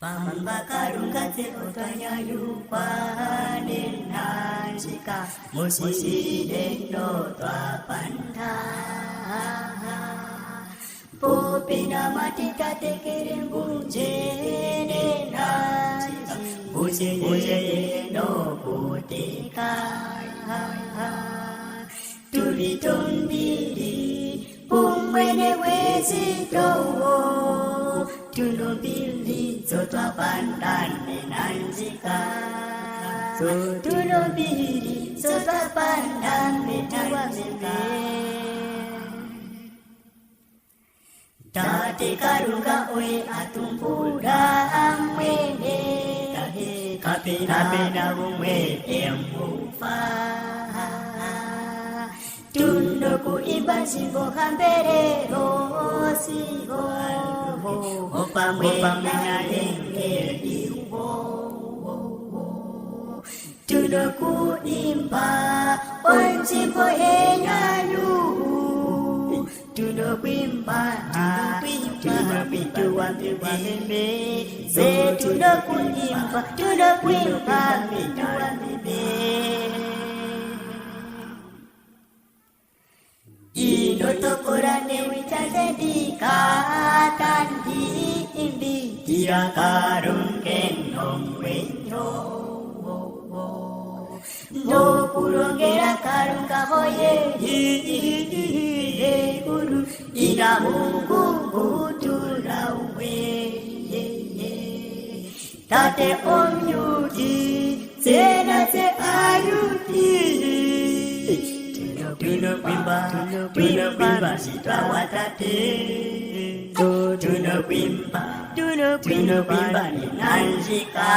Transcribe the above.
Pambakarungatse otanya yupane nanjika musiside no twapanta popina matita tekere bujene nanjika bujene no kuteka tulitombili pumwene wezitowo tulobili zotwapandane nanjika tulobili zotwapandane nanjika tate karunga oe atumpura amwene kapena umwe emufa tunoku ibansigo kamberero sigo opamwe na engeliwo tunoku imba onjimbo enyanyu tunokwimba tunokwituwambiwameme ze tunokuimba tunokwimba mituwameme inotokorane witazedika kandi imbi tirakarungenomwenyo nokurongera karunga hoye guru ina mungu utulawe tate omyuti tsenatse ayuti tunokwimba sitwawatate tunokwimba ninanjika